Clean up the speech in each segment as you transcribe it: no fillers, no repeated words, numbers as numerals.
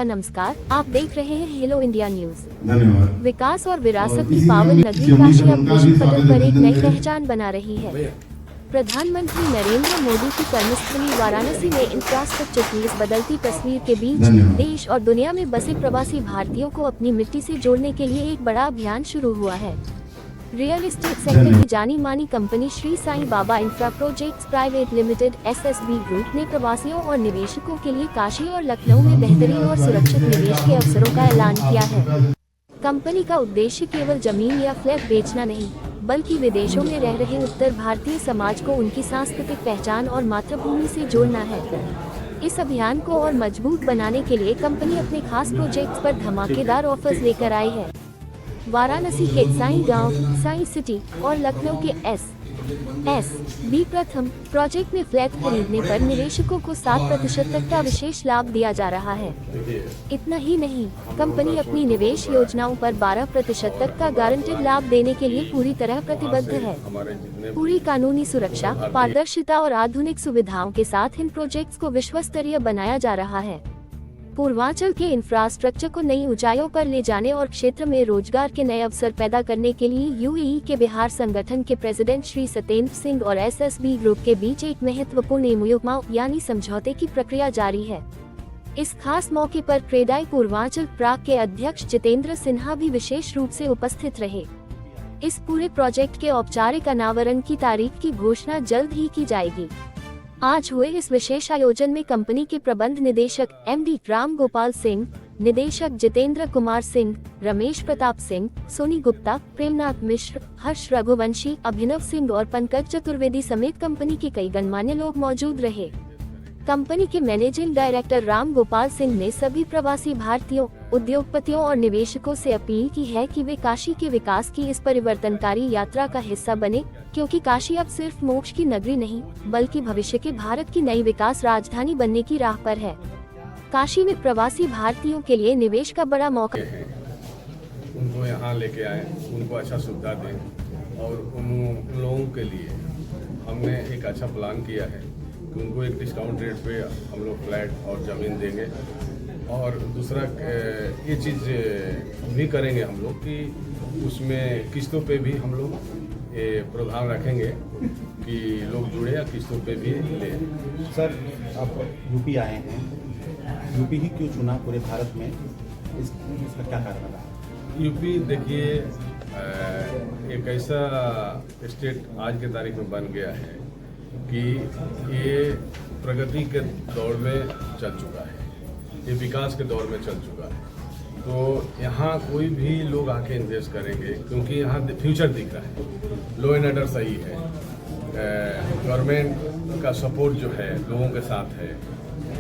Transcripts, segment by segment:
का नमस्कार। आप देख रहे हैं हेलो इंडिया न्यूज। धन्यवाद। विकास और विरासत की पावन नगरी काशी अब विश्व पटल पर एक नई पहचान बना रही है। प्रधानमंत्री नरेंद्र मोदी की कर्मस्थली वाराणसी में इंफ्रास्ट्रक्चर की इस बदलती तस्वीर के बीच देश और दुनिया में बसे प्रवासी भारतीयों को अपनी मिट्टी से जोड़ने के लिए एक बड़ा अभियान शुरू हुआ है। रियल एस्टेट सेक्टर की जानी मानी company Shri Sai Baba infra projects private limited (SSB) group ने प्रवासियों और निवेशकों के लिए काशी और लखनऊ में बेहतरीन और सुरक्षित निवेश के अवसरों का ऐलान किया है। कंपनी का उद्देश्य केवल जमीन या फ्लैट बेचना नहीं, बल्कि विदेशों में रह रहे उत्तर भारतीय समाज को उनकी सांस्कृतिक पहचान और मातृभूमि से जोड़ना है। इस अभियान को और मजबूत बनाने के लिए कंपनी अपने खास प्रोजेक्ट्स पर धमाकेदार ऑफर्स लेकर आई है। वाराणसी के साईं गांव, साईं सिटी और लखनऊ के SSB प्रथम प्रोजेक्ट में फ्लैट खरीदने पर निवेशकों को 7% तक का विशेष लाभ दिया जा रहा है। इतना ही नहीं, कंपनी अपनी निवेश योजनाओं पर 12% तक का गारंटेड लाभ देने के लिए पूरी तरह प्रतिबद्ध है। पूरी कानूनी सुरक्षा, पारदर्शिता और आधुनिक सुविधाओं के साथ इन प्रोजेक्ट्स को विश्वस्तरीय बनाया जा रहा है। पूर्वांचल के इंफ्रास्ट्रक्चर को नई ऊंचाइयों पर ले जाने और क्षेत्र में रोजगार के नए अवसर पैदा करने के लिए UAE के बिहार संगठन के प्रेसिडेंट श्री सत्येंद्र सिंह और SSB ग्रुप के बीच एक महत्वपूर्ण MOU यानी समझौते की प्रक्रिया जारी है। इस खास मौके पर क्रेडाई पूर्वांचल प्राग के अध्यक्ष जितेंद्र सिन्हा भी विशेष रूप से उपस्थित रहे। इस पूरे प्रोजेक्ट के औपचारिक अनावरण की तारीख की घोषणा जल्द ही की जाएगी। आज हुए इस विशेष आयोजन में कंपनी के प्रबंध निदेशक MD राम गोपाल सिंह, निदेशक जितेंद्र कुमार सिंह, रमेश प्रताप सिंह, सोनी गुप्ता, प्रेमनाथ मिश्र, हर्ष रघुवंशी, अभिनव सिंह और पंकज चतुर्वेदी समेत कंपनी के कई गणमान्य लोग मौजूद रहे। कंपनी के मैनेजिंग डायरेक्टर राम गोपाल सिंह ने सभी प्रवासी भारतीयों, उद्योगपतियों और निवेशकों से अपील की है कि वे काशी के विकास की इस परिवर्तनकारी यात्रा का हिस्सा बने, क्योंकि काशी अब सिर्फ मोक्ष की नगरी नहीं, बल्कि भविष्य के भारत की नई विकास राजधानी बनने की राह पर है। काशी में प्रवासी भारतीयों के लिए निवेश का बड़ा मौका है। उनको यहाँ लेके आए, उनको अच्छा सुविधा दें और उन लोगों के लिए हमने एक अच्छा प्लान किया है कि उनको एक डिस्काउंट रेट पे हम लोग फ्लैट और ज़मीन देंगे। और दूसरा ये चीज़ भी करेंगे हम लोग कि उसमें किस्तों पे भी हम लोग प्रावधान रखेंगे कि लोग जुड़े या किस्तों पे भी लें। सर, आप यूपी आए हैं, यूपी ही क्यों चुना पूरे भारत में, इसका क्या कारण रहा? यूपी देखिए एक ऐसा स्टेट आज के तारीख में बन गया है कि ये प्रगति के दौर में चल चुका है, ये विकास के दौर में चल चुका है। तो यहाँ कोई भी लोग आके इन्वेस्ट करेंगे क्योंकि यहाँ फ्यूचर दिख रहा है, लॉ एंड ऑर्डर सही है, गवर्नमेंट का सपोर्ट जो है लोगों के साथ है।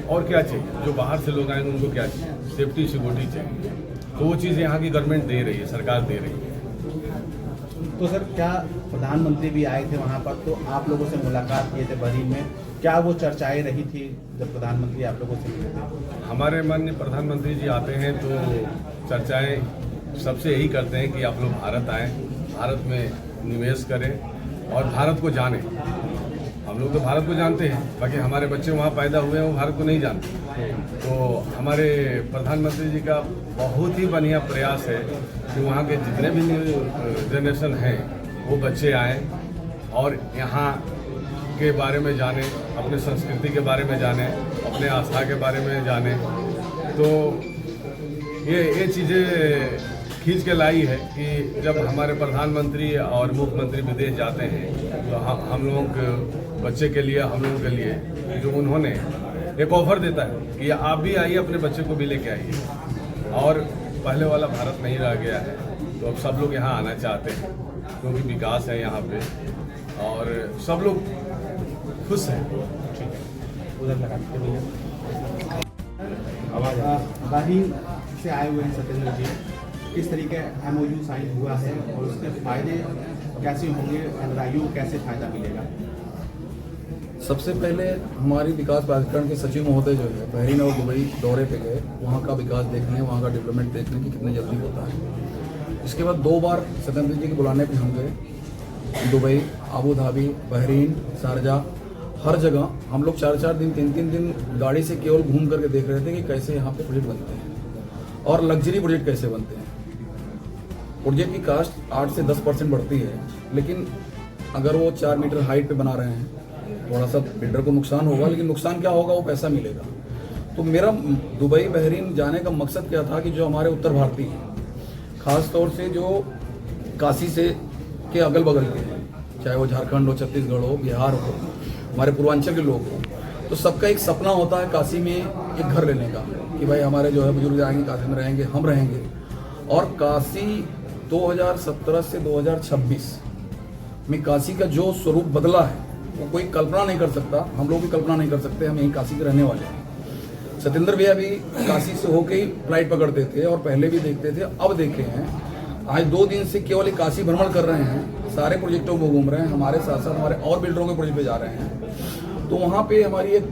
और क्या चाहिए, जो बाहर से लोग आएंगे उनको क्या चाहिए, सेफ्टी सिक्योरिटी चाहिए, तो वो चीज़ यहाँ की गवर्नमेंट दे रही है, सरकार दे रही है। तो सर, क्या प्रधानमंत्री भी आए थे वहाँ पर, तो आप लोगों से मुलाकात किए थे बहरीन में, क्या वो चर्चाएं रही थी जब प्रधानमंत्री आप लोगों से मिले थे? हमारे माननीय प्रधानमंत्री जी आते हैं तो चर्चाएं सबसे यही करते हैं कि आप लोग भारत आएँ, भारत में निवेश करें और भारत को जानें। हम लोग तो भारत को जानते हैं, बाकी हमारे बच्चे वहाँ पैदा हुए हैं वो भारत को नहीं जानते। तो हमारे प्रधानमंत्री जी का बहुत ही बढ़िया प्रयास है कि वहाँ के जितने भी जनरेशन हैं वो बच्चे आएँ और यहाँ के बारे में जानें, अपने संस्कृति के बारे में जानें, अपने आस्था के बारे में जानें। तो ये चीज़ें खींच के लाई है कि जब हमारे प्रधानमंत्री और मुख्यमंत्री विदेश जाते हैं तो हम लोगों के बच्चे के लिए, हम लोगों के लिए जो उन्होंने एक ऑफर देता है कि आप भी आइए, अपने बच्चे को भी लेके आइए। और पहले वाला भारत नहीं रह गया है, तो अब सब लोग यहाँ आना चाहते हैं क्योंकि विकास है यहाँ पे और सब लोग खुश हैं। बहरीन से आए हुए हैं सत्येंद्र जी, किस तरीके MOU साइन हुआ है और उसके फायदे कैसे होंगे, NRI को कैसे फायदा मिलेगा? सबसे पहले हमारी विकास प्राधिकरण के सचिव महोदय जो है बहरीन और दुबई दौरे पे गए, वहाँ का विकास देखने, वहाँ का डेवलपमेंट देखने की कितने जल्दी होता है। इसके बाद 2 बार सत्येंद्र जी के बुलाने पे हम गए Dubai, Abu Dhabi, Bahrain, Sharjah, हर जगह हम लोग 4-4 दिन, 3-3 दिन गाड़ी से केवल घूम करके देख रहे थे कि कैसे यहाँ पे प्रोजेक्ट बनते हैं। और लग्जरी प्रोजेक्ट कैसे बनते हैं। प्रोजेक्ट की कास्ट 8 से 10% बढ़ती है, लेकिन अगर वो 4 मीटर हाइट पे बना रहे हैं, थोड़ा सा बिल्डर को नुकसान होगा, लेकिन नुकसान क्या होगा, वो पैसा मिलेगा। तो मेरा दुबई बहरीन जाने का मकसद क्या था कि जो हमारे उत्तर भारतीय हैं, खास तौर से जो काशी से के अगल बगल के हैं, चाहे वो झारखंड हो, छत्तीसगढ़ हो, बिहार हो, हमारे पूर्वांचल के लोग हो, तो सबका एक सपना होता है काशी में एक घर लेने का, कि भाई हमारे जो है बुजुर्ग आएंगे, काशी में रहेंगे, हम रहेंगे। और काशी 2017 से 2026 में काशी का जो स्वरूप बदला है वो कोई कल्पना नहीं कर सकता, हम लोग भी कल्पना नहीं कर सकते। हम यहीं काशी के रहने वाले हैं। सत्येंद्र भैया भी काशी से होके ही फ्लाइट पकड़ते थे और पहले भी देखते थे, अब देखे हैं। आज 2 दिन से केवल काशी भ्रमण कर रहे हैं, सारे प्रोजेक्टों को घूम रहे हैं, हमारे साथ साथ हमारे और बिल्डरों के प्रोजेक्ट पे जा रहे हैं। तो वहाँ पे हमारी एक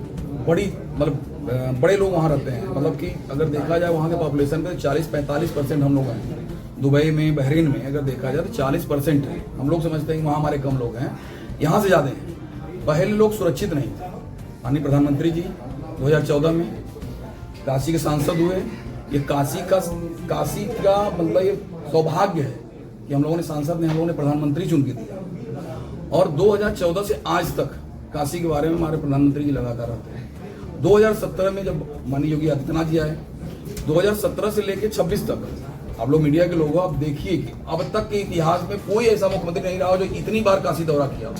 बड़ी मतलब बड़े लोग वहाँ रहते हैं, मतलब कि अगर देखा जाए वहाँ के पॉपुलेशन पे 40-45% हम लोग हैं। दुबई में, बहरीन में अगर देखा जाए तो 40% है। हम लोग समझते हैं कि वहाँ हमारे कम लोग हैं, यहाँ से ज़्यादा हैं। पहले लोग सुरक्षित नहीं थे। माननीय प्रधानमंत्री जी 2014 में काशी के सांसद हुए। ये काशी का मतलब ये सौभाग्य है कि हम लोगों ने सांसद ने, हम लोगों ने प्रधानमंत्री चुन के दिया। और 2014 से आज तक काशी के बारे में हमारे प्रधानमंत्री जी लगातार रहते हैं। 2017 में जब माननीय योगी आदित्यनाथ जी आए, 2017 से लेकर 26 तक, आप लोग मीडिया के लोग हो, आप देखिए कि अब तक के इतिहास में कोई ऐसा मुख्यमंत्री नहीं रहा जो इतनी बार काशी दौरा किया,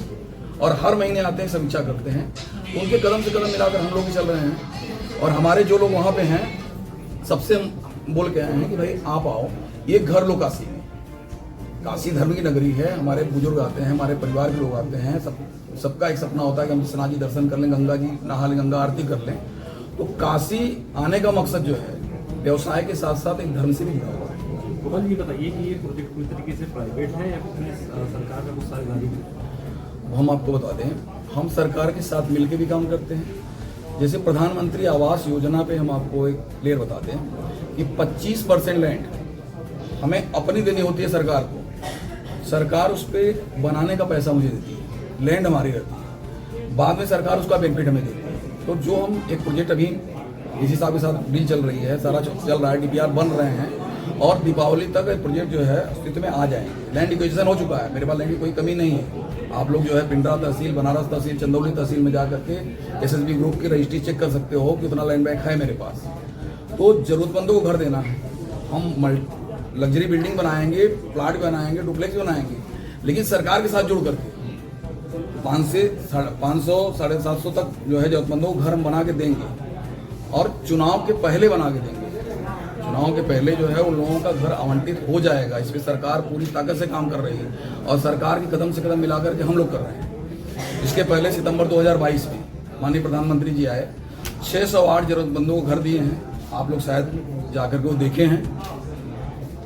और हर महीने आते हैं, समीक्षा करते हैं। तो उनके कदम से कदम मिलाकर हम लोग भी चल रहे हैं। और हमारे जो लोग वहाँ पे हैं सबसे बोल के आए हैं कि भाई आप आओ, ये घर लो काशी में। काशी धर्म की नगरी है, हमारे बुजुर्ग आते हैं, हमारे परिवार के लोग आते हैं, सबका एक सपना होता है कि हम विश्वनाथ जी दर्शन कर लें, गंगा जी नहा लें, गंगा आरती कर लें। तो काशी आने का मकसद जो है व्यवसाय के साथ साथ एक धर्म से भी जुड़ा हुआ है। गोपाल जी बताइए कि ये प्रोजेक्ट पूरी तरीके से प्राइवेट है या फिर सरकार का कुछ साझेदारी है? हम आपको बता दें, हम सरकार के साथ मिलकर भी काम करते हैं। जैसे प्रधानमंत्री आवास योजना पे हम आपको एक क्लियर बता दें कि 25% लैंड हमें अपनी देनी होती है सरकार को। सरकार उस पर बनाने का पैसा मुझे देती है, लैंड हमारी रहती है, बाद में सरकार उसका बेनिफिट हमें देती है। तो जो हम एक प्रोजेक्ट अभी इसी साहब के साथ डील चल रही है, सारा चल रहा है, DPR बन रहे हैं और दीपावली तक प्रोजेक्ट जो है अस्तित्व में आ जाएंगे। लैंड एक्विजिशन हो चुका है, मेरे पास लैंड की कोई कमी नहीं है। आप लोग जो है पिंडरा तहसील, बनारस तहसील, चंदौली तहसील में जा करके SSB ग्रुप की रजिस्ट्री चेक कर सकते हो कि उतना लैंड बैंक है मेरे पास। तो जरूरतमंदों को घर देना है, हम लग्जरी बिल्डिंग बनाएंगे, प्लाट भी बनाएंगे, डुप्लेक्स भी बनाएंगे, लेकिन सरकार के साथ जुड़ करके 500 750 तक जो है जरूरतमंदों को घर हम बना के देंगे। और चुनाव के पहले बना के देंगे। चुनाव के पहले जो है उन लोगों का घर आवंटित हो जाएगा। इस पर सरकार पूरी ताकत से काम कर रही है और सरकार के कदम से कदम मिलाकर के हम लोग कर रहे हैं। इसके पहले सितंबर 2022 में माननीय प्रधानमंत्री जी आए, 608 जरूरतमंदों को घर दिए हैं। आप लोग शायद जाकर के वो देखे हैं।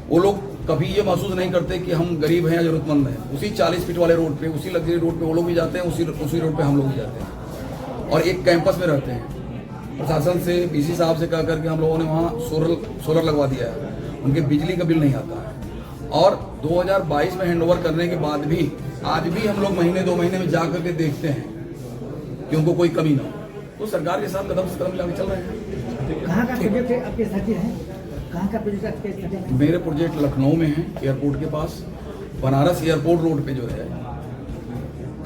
वो लोग कभी ये महसूस नहीं करते कि हम गरीब हैं या जरूरतमंद हैं। उसी 40 फीट वाले रोड पे, उसी लग्जरी रोड पे वो लोग भी जाते हैं, उसी रोड पे हम लोग भी जाते हैं और एक कैंपस में रहते हैं। प्रशासन से, BC साहब से कह करके हम लोगों ने वहाँ सोलर लगवा दिया है, उनके बिजली का बिल नहीं आता है। और 2022 में हैंडओवर करने के बाद भी आज भी हम लोग महीने 2 महीने में जा करके देखते हैं कि उनको कोई कमी ना हो। तो सरकार के साथ कदम से कदम मिलाकर चल रहे हैं। कहाँ का प्रोजेक्ट है आपके साथी हैं? कहाँ का प्रोजेक्ट आपके साथी हैं? मेरे प्रोजेक्ट लखनऊ में है, एयरपोर्ट के पास। बनारस एयरपोर्ट रोड पे जो है,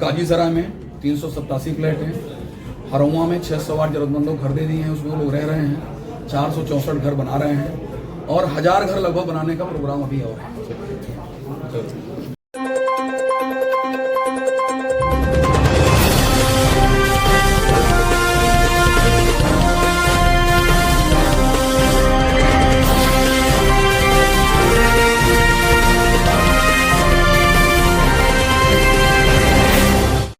काजीसराय में 387 फ्लैट हैं। हरौआ में 608 जरूरतमंदों को घर दे दिए हैं, उसमें वो लोग रह रहे हैं। 464 घर बना रहे हैं और 1000 घर लगभग बनाने का प्रोग्राम अभी और है।